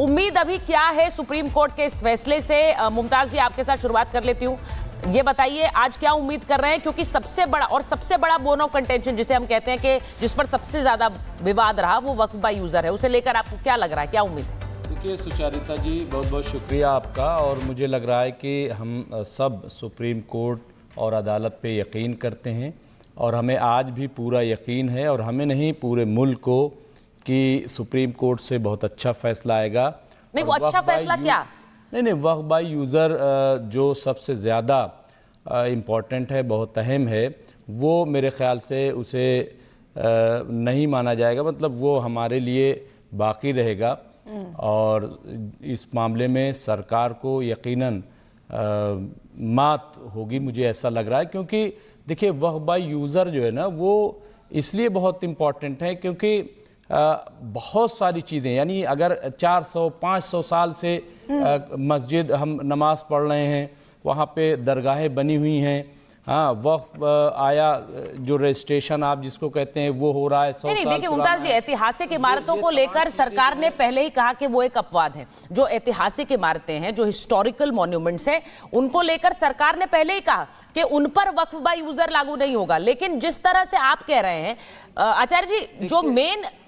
उम्मीद अभी क्या है सुप्रीम कोर्ट के इस फैसले से? मुमताज जी, आपके साथ शुरुआत कर लेती हूँ। ये बताइए आज क्या उम्मीद कर रहे हैं, क्योंकि सबसे बड़ा बोन ऑफ कंटेंशन जिसे हम कहते हैं कि जिस पर सबसे ज्यादा विवाद रहा वो वक्फ बाय यूजर है, उसे लेकर आपको क्या लग रहा है, क्या उम्मीद है? देखिए सुचारिता जी, बहुत बहुत शुक्रिया आपका। और मुझे लग रहा है कि हम सब सुप्रीम कोर्ट और अदालत पे यकीन करते हैं और हमें आज भी पूरा यकीन है, और हमें नहीं पूरे मुल्क को, कि सुप्रीम कोर्ट से बहुत अच्छा फैसला आएगा। नहीं, वो अच्छा फैसला क्या? नहीं, वक्फ बाय यूज़र जो सबसे ज़्यादा इम्पॉर्टेंट है, बहुत अहम है, वो मेरे ख़्याल से उसे नहीं माना जाएगा। मतलब वो हमारे लिए बाकी रहेगा और इस मामले में सरकार को यकीनन मात होगी, मुझे ऐसा लग रहा है। क्योंकि देखिए, वक्फ बाय यूज़र जो है ना, वो इसलिए बहुत इम्पॉर्टेंट है क्योंकि बहुत सारी चीज़ें, यानी अगर 400-500 साल से मस्जिद हम नमाज पढ़ रहे हैं, वहाँ पे दरगाहें बनी हुई हैं, हाँ, वक्फ आया जो रजिस्ट्रेशन आप जिसको कहते हैं वो हो रहा है 100 साल। देखिए मुमताज जी, ऐतिहासिक इमारतों को लेकर सरकार ने पहले ही कहा कि वो एक अपवाद है। जो ऐतिहासिक इमारतें हैं, जो हिस्टोरिकल मॉन्यूमेंट्स हैं, उनको लेकर सरकार ने पहले ही कहा कि उन पर वक्फ बाय यूजर लागू नहीं होगा। लेकिन जिस तरह से आप कह रहे हैं आचार्य जी,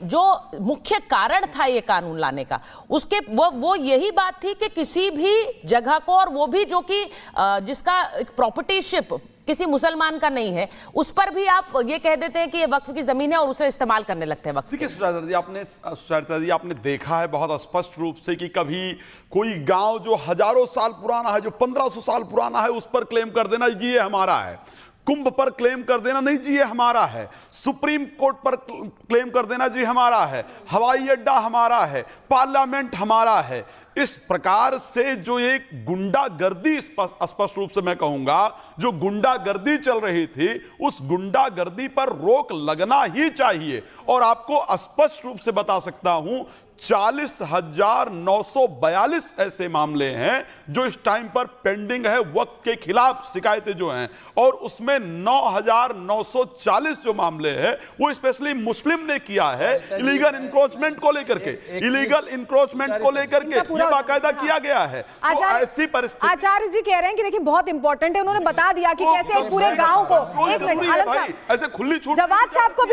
जो मुख्य कारण था ये कानून लाने का, उसके वो यही बात थी कि किसी भी जगह को, और वो भी जो कि जिसका एक प्रॉपर्टीशिप किसी मुसलमान का नहीं है, उस पर भी आप ये कह देते हैं कि ये वक्फ की जमीन है और उसे इस्तेमाल करने लगते हैं वक्फ। देखिए सुचारिता जी, आपने देखा है बहुत स्पष्ट रूप से कि कभी कोई गांव जो हजारों साल पुराना है, जो 1500 साल पुराना है, उस पर क्लेम कर देना जी ये हमारा है। कुंभ पर क्लेम कर देना नहीं जी ये हमारा है। सुप्रीम कोर्ट पर क्लेम कर देना जी हमारा है। हवाई अड्डा हमारा है। पार्लियामेंट हमारा है। इस प्रकार से जो एक गुंडागर्दी, स्पष्ट रूप से मैं कहूंगा, जो गुंडागर्दी चल रही थी, उस गुंडागर्दी पर रोक लगना ही चाहिए। और आपको स्पष्ट रूप से बता सकता हूं, 40,942 ऐसे मामले हैं जो इस टाइम पर पेंडिंग है वक्फ के खिलाफ, शिकायतें जो हैं, और उसमें 9,940 जो मामले हैं वो स्पेशली मुस्लिम ने किया है इलीगल इंक्रोचमेंट को लेकर के, इलीगल इंक्रोचमेंट को लेकर के ये बाकायदा किया गया है। तो ऐसी परिस्थिति आचार्य जी कह रहे हैं कि देखिए बहुत इंपॉर्टेंट है, उन्होंने बता दिया कि कैसे एक पूरे गांव को, एक मिनट आलम साहब, ऐसे खुली छूट, जवाद साहब को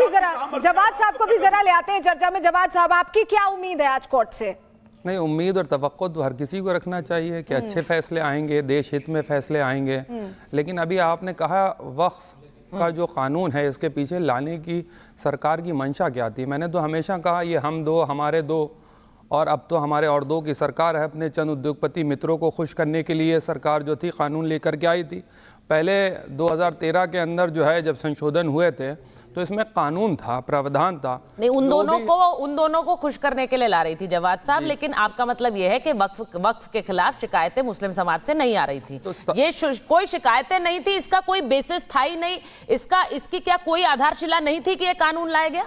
भी जरा ले आते हैं चर्चा में। जवाद साहब, आपकी क्या उम्मीद है आज कोर्ट से? नहीं, उम्मीद और तवक्को तो हर किसी को रखना चाहिए कि अच्छे फैसले आएंगे, देश हित में फैसले आएंगे। लेकिन अभी आपने कहा वक्फ का जो कानून है, इसके पीछे लाने की सरकार की मंशा क्या थी? मैंने तो हमेशा कहा ये हम दो, हमारे दो, और अब तो हमारे और दो की सरकार है। अपने चंद उद्योगपति मित्रों को खुश करने के लिए सरकार जो थी कानून लेकर के आई थी। पहले 2013 के अंदर जो है, जब संशोधन हुए थे, तो इसमें कानून था, प्रावधान था। नहीं, उन दोनों को खुश करने के लिए ला रही थी जवाद साहब। लेकिन आपका मतलब यह है कि वक्फ के खिलाफ शिकायतें मुस्लिम समाज से नहीं आ रही थी। तो ये कोई शिकायतें नहीं थी, इसका कोई बेसिस था ही नहीं, इसकी क्या कोई आधारशिला नहीं थी कि ये कानून लाया गया?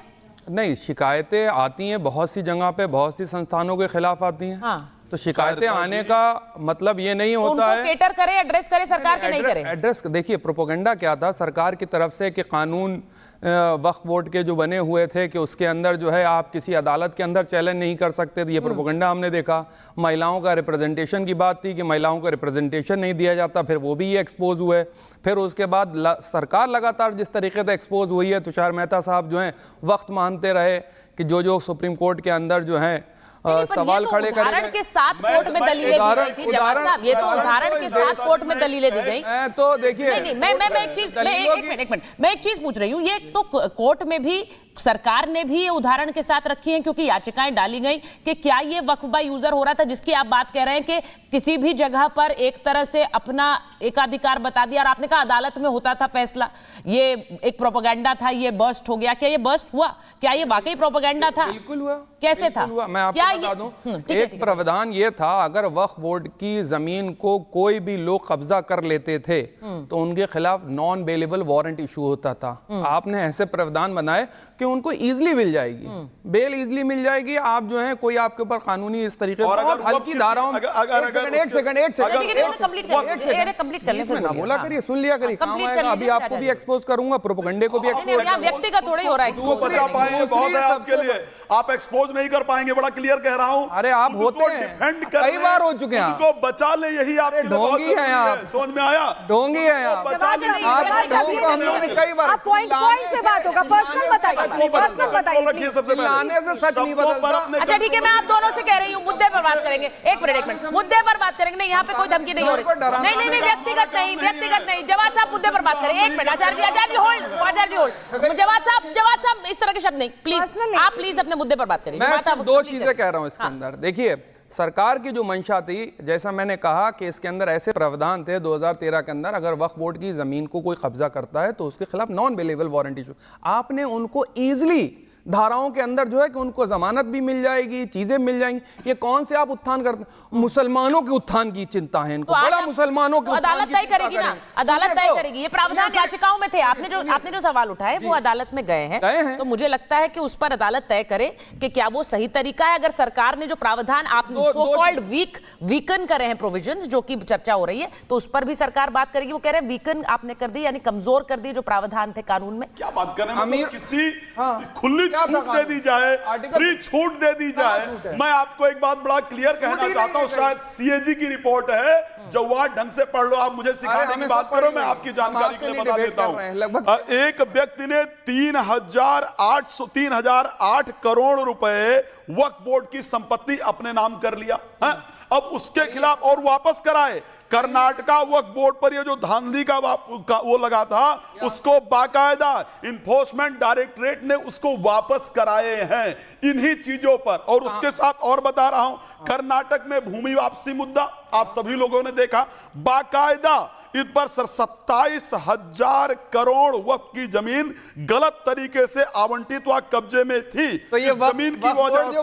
नहीं, शिकायतें आती हैं बहुत सी जगह पे, बहुत सी संस्थानों के खिलाफ आती हैं। हाँ। तो शिकायतें आने का मतलब ये नहीं होता है केटर करे, एड्रेस करे सरकार के नहीं करे। एड्रेस देखिए, प्रोपेगेंडा क्या था सरकार की तरफ से कि कानून वक्फ बोर्ड के जो बने हुए थे कि उसके अंदर जो है आप किसी अदालत के अंदर चैलेंज नहीं कर सकते थे। ये प्रोपेगेंडा हमने देखा। महिलाओं का रिप्रेजेंटेशन की बात थी कि महिलाओं को रिप्रेजेंटेशन नहीं दिया जाता, फिर वो भी ये एक्सपोज हुए। फिर उसके बाद सरकार लगातार जिस तरीके से एक्सपोज हुई है, तुषार मेहता साहब जो हैं वक्त मानते रहे कि जो सुप्रीम कोर्ट के अंदर जो है सवाल खड़े करें। उदाहरण के साथ कोर्ट में दलीलें दी गई थी जवाद साहब, ये तो उदाहरण के साथ कोर्ट में दलीलें दी गई। तो देखिए, नहीं, मैं एक चीज पूछ रही हूँ। ये तो कोर्ट में भी सरकार ने भी ये उदाहरण के साथ रखी हैं, क्योंकि याचिकाएं डाली गई कि क्या ये वक्फ बाय यूजर हो रहा था, जिसकी आप बात कह रहे हैं कि किसी भी जगह पर एक तरह से अपना एकाधिकार बता दिया, और आपने कहा अदालत में होता था फैसला, ये एक प्रोपेगेंडा था, ये बर्स्ट हो गया। क्या ये बर्स्ट हुआ? क्या ये वाकई प्रोपेगेंडा था? बिल्कुल हुआ। कैसे था? मैं आपको बता दूं, एक प्रावधान ये था, अगर वक्फ बोर्ड की जमीन को कोई भी लोग कब्जा कर लेते थे तो उनके खिलाफ नॉन बेलेबल वारंट इशू होता था। आपने ऐसे प्रावधान बनाए कि उनको इजीली मिल जाएगी, बेल इजीली मिल जाएगी। आप जो है कोई आपके ऊपर कानूनी इस तरीके और बहुत अगर हल्की धाराओं में एक सेकंड कंप्लीट कर लें ना बोला करिए, सुन लिया करिए, काम कंप्लीट कर आएगा। अभी लीजिए, आपको भी एक्सपोज करूंगा, प्रोपेगेंडे को भी एक्सपोज यहाँ व्यक्तिगत थोड़ा ही हो रहा है वो बचा पाएंगे बहुत है आपके लिए, आप एक्सपोज नहीं कर पाएंगे, बड़ा क्लियर कह रहा हूं। अरे आप होते हैं, डिफेंड कर कई बार हो चुके हैं, उनको बचा ले, यही आपके लिए बहुत ढोंगी हैं आप, समझ में आया, ढोंगी हैं आप, बचा ले। हम लोगों ने कई बार आप पॉइंट पे बात होगा, पर्सनल बताइए, पर्सनल बताइए। रखिए सबसे पहले, लाने से सच नहीं बदलता। अच्छा ठीक है, मैं आप दोनों से कह रही हूँ मुद्दे पर बात करेंगे। एक मिनट, मुद्दे पर बात करेंगे। नहीं, यहाँ पे कोई धमकी नहीं हो रही। नहीं, व्यक्तिगत नहीं। जवाद साहब मुद्दे पर बात करें। एक मिनट, आचार्य जी होल्ड। जवाद साहब इस तरह के शब्द नहीं, प्लीज आप प्लीज अपने मुद्दे पर बात करिए। मैं सिर्फ दो चीजें कह रहा हूं इसके अंदर। देखिए, सरकार की जो मंशा थी, जैसा मैंने कहा कि इसके अंदर ऐसे प्रावधान थे 2013 के अंदर, अगर वक्फ बोर्ड की जमीन को कोई कब्जा करता है तो उसके खिलाफ नॉन बेलेबल वारंट इशू। आपने उनको इजीली धाराओं के अंदर जो है कि उनको जमानत भी मिल जाएगी, चीजें मिल जाएंगी। ये कौन से आप उत्थान करते हैं? मुसलमानों के उत्थान की चिंता है इनको, बड़ा मुसलमानों के अदालत तय करेगी ना, अदालत तय करेगी। ये प्रावधान याचिकाओं में थे। आपने जो सवाल उठाए वो अदालत में गए हैं, तो मुझे लगता है कि उस पर अदालत तय करे कि क्या वो सही तरीका है। अगर सरकार ने जो प्रावधान आप सो कॉल्ड वीकन करे हैं प्रोविजंस, जो की चर्चा हो रही है, तो उस पर भी सरकार बात करेगी। वो कह रहे हैं वीकन आपने कर दी, यानी कमजोर कर दी जो प्रावधान थे कानून में। क्या बात कर रहे हैं? मतलब किसी खुली छूट दे दी जाए, फ्री छूट दे दी जाए। मैं आपको एक बात बड़ा क्लियर कहना चाहता हूं, शायद सीएजी की रिपोर्ट है, जवाब ढंग से पढ़ लो। आप मुझे सिखाने की बात करो, मैं आपकी जानकारी के लिए बता देता हूं। एक व्यक्ति ने 3,008 करोड़ रुपए वक्फ बोर्ड की संपत्ति अपने नाम कर लिया है। अब उसके खिलाफ और वापस कराए। कर्नाटका वक्फ बोर्ड पर ये जो धांधली का वो लगा था, उसको बाकायदा इन्फोर्समेंट डायरेक्टरेट ने उसको वापस कराए हैं इन्हीं चीजों पर। और उसके साथ और बता रहा हूं, कर्नाटक में भूमि वापसी मुद्दा आप सभी लोगों ने देखा, बाकायदा इन पर 27,000 करोड़ वक्फ की जमीन गलत तरीके से आवंटित व कब्जे में थी। तो ये जमीन की वजह से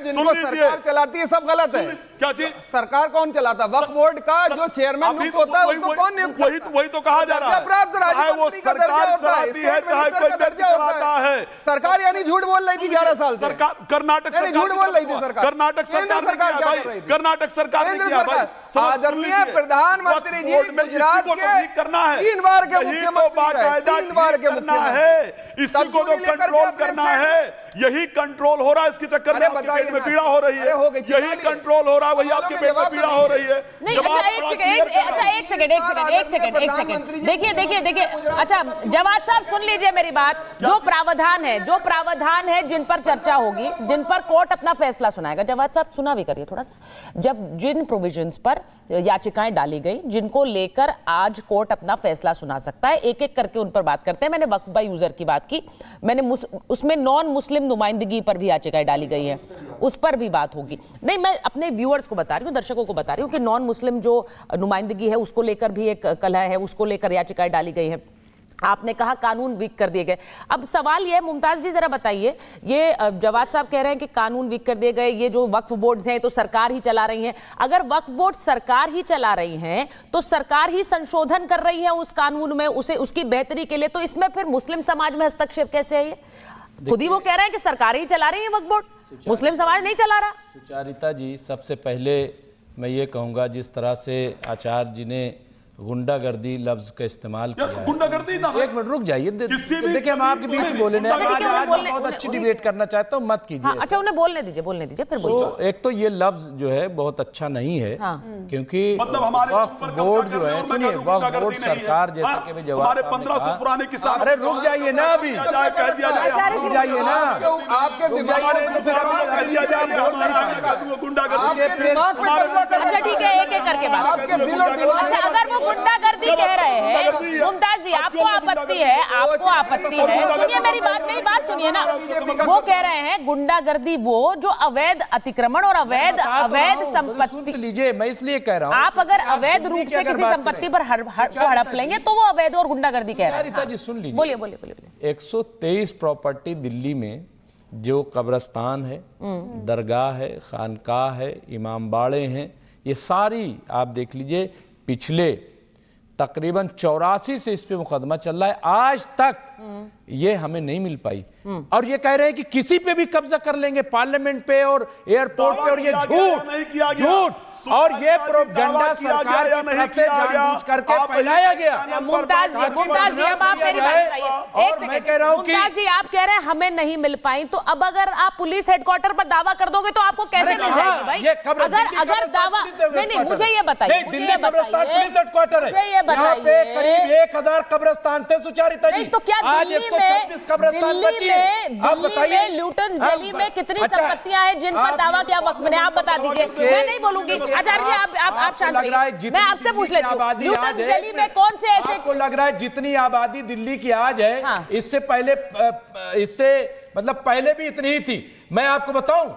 जिनको सरकार चलाती है सब गलत है। क्या चीज? सरकार कौन चलाता? वक्फ बोर्ड का जो चेयरमैन नियुक्त होता है उसको कौन नियुक्त? वही तो कहा जा रहा है, चाहे वो सरकार चलाती है चाहे कोई व्यक्ति चलाता है। सरकार यानी झूठ बोल रही थी 11 साल से। सरकार कर्नाटक सरकार झूठ बोल रही थी सरकार। कर्नाटक सरकार ने किया भाई, कर्नाटक सरकार ने किया भाई। आदरणीय प्रधानमंत्री जी, गुजरात के करना है, 3 बार के मुख्यमंत्री, 3 बार के मुख्यमंत्री है, इसी को तो कंट्रोल करना है। यही कंट्रोल हो रहा है, इसके चक्कर में आपके पेट में पीड़ा हो रही है। यही कंट्रोल हो रहा है, वही आपके पेट में पीड़ा हो रही है। एक सेकंड देखिए। अच्छा जवाद साहब सुन लीजिए मेरी बात। जो प्रावधान है जिन पर चर्चा होगी, जिन पर कोर्ट अपना फैसला सुनाएगा, जवाद साहब सुना भी करिए थोड़ा सा। जब जिन प्रोविजंस पर याचिकाएं डाली गई, जिनको लेकर आज कोर्ट अपना फैसला सुना सकता है, एक एक करके उन पर बात करते हैं। मैंने वक्फ बाय यूजर की बात की, मैंने उसमें नॉन मुस्लिम नुमाइंदगी पर भी याचिकाएं डाली गई हैं, उस पर भी बात होगी। नहीं, मैं अपने व्यूअर्स को बता रही हूँ, दर्शकों को बता रही हूँ कि नॉन मुस्लिम जो नुमाइंदगी है उसको लेकर भी एक कलह है, उसको लेकर याचिकाएं डाली गई हैं। आपने कहा कानून वीक कर दिए गए। अब सवाल ये है, मुमताज जी जरा बताइए, ये जवाद साहब कह रहे हैं कि कानून वीक कर दिए गए, ये जो वक्फ बोर्ड्स हैं तो सरकार ही चला रही हैं। अगर वक्फ बोर्ड सरकार ही चला रही हैं तो सरकार ही संशोधन कर रही है उस कानून में, उसे उसकी बेहतरी के लिए, तो इसमें फिर मुस्लिम समाज में हस्तक्षेप कैसे है? ये खुद ही वो कह रहे हैं कि सरकार ही चला रही है वक्फ बोर्ड, मुस्लिम समाज नहीं चला रहा। सुचारिता जी, सबसे पहले मैं ये कहूँगा, जिस तरह से आचार्य जी ने गुंडागर्दी लफ्ज का इस्तेमाल किया है। गुंडागर्दी ना, एक मिनट रुक जाइए, देखिए हम आपके बीच बोले ना, आज बहुत अच्छी डिबेट करना चाहता हूँ, मत कीजिए। अच्छा उन्हें बोलने दीजिए फिर बोलिए। एक तो ये लफ्ज जो है बहुत अच्छा नहीं है, क्योंकि मतलब वक्फ बोर्ड जो है, सुनिए, वक्फ बोर्ड सरकार जैसे कि मैं जवाब 1500 पुराने किसान, अरे रुक जाइए ना, अभी रुक जाइए ना, आपके अच्छा ठीक है, एक एक करके बात। अच्छा अगर वो गुंडागर्दी कह रहे हैं, मुमताज जी आपको आपत्ति है, सुनिए मेरी बात सुनिए ना। वो कह रहे हैं गुंडागर्दी वो जो अवैध अतिक्रमण और अवैध संपत्ति लीजिए, मैं इसलिए कह रहा हूँ, आप अगर अवैध रूप से किसी संपत्ति पर हड़प लेंगे तो वो अवैध और गुंडागर्दी कह रहे हैं। जी सुन लीजिए, बोलिए। 123 प्रॉपर्टी दिल्ली में जो कब्रस्तान है, दरगाह है, खानकाह है, इमाम बाड़े हैं, ये सारी आप देख लीजिए पिछले तकरीबन 84 से इस पे मुकदमा चल रहा है, आज तक ये हमें नहीं मिल पाई। और ये कह रहे हैं कि किसी पे भी कब्जा कर लेंगे, पार्लियामेंट पे और एयरपोर्ट पे, और ये झूठ और ये प्रोपेगेंडा सरकार की तरफ से जानबूझ करके फैलाया गया। मुमताज जी अब आप मेरी बात सुनिए, एक सेकंड। मैं कह रहा हूं कि मुमताज जी आप कह रहे हैं हमें नहीं मिल पाई, तो अब अगर आप पुलिस हेडक्वार्टर पर दावा कर दोगे तो आपको कैसे मिल जाएगी भाई? अगर दावा नहीं, मुझे ये बताइए, दिल्ली कब्रिस्तान पुलिस हेडक्वार्टर है, मुझे ये बताइए, करीब 1000 कब्रिस्तान थे सुचारिता जी। तो क्या दिल्ली में लूटन्स दिल्ली में कितनी संपत्तियां हैं जिन पर दावा किया वक्फ ने? आप बता दीजिए, मैं नहीं बोलूंगी। आचार्य जी आप शांत रहिए, मैं आपसे पूछ लेती हूँ, लूटन्स दिल्ली में कौन से ऐसे? आपको लग रहा है जितनी आबादी दिल्ली की आज है, हाँ। इससे पहले मतलब पहले भी इतनी ही थी। मैं आपको बताऊं,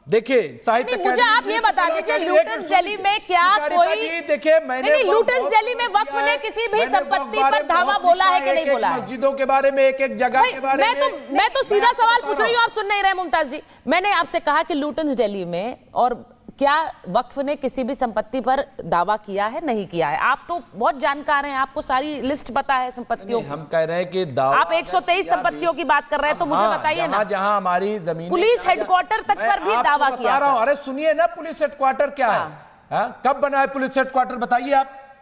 देखिए साहित्य, मुझे आप ये बता दीजिए, लूटन्स दिल्ली में क्या कोई, देखिए मैंने लूटन्स दिल्ली में वक्फ ने किसी भी संपत्ति पर दावा बोला है कि नहीं बोला है? मस्जिदों के बारे में, एक एक जगह के बारे में मैं तो सीधा सवाल पूछ रही हूँ, आप सुन नहीं रहे मुमताज जी। मैंने आपसे कहा कि लूटन्स दिल्ली में और क्या वक्फ ने किसी भी संपत्ति पर दावा किया है, नहीं किया है? आप तो बहुत जानकार हैं, आपको सारी लिस्ट पता है संपत्तियों की। हम कह रहे हैं कि दावा, आप 123 संपत्तियों की बात कर रहे हैं, तो मुझे बताइए ना, जहां हमारी जमीन, पुलिस हेडक्वार्टर तक पर भी दावा किया। अरे सुनिए ना, पुलिस हेडक्वार्टर क्या है? कब बना है पुलिस हेडक्वार्टर, बताइए आप।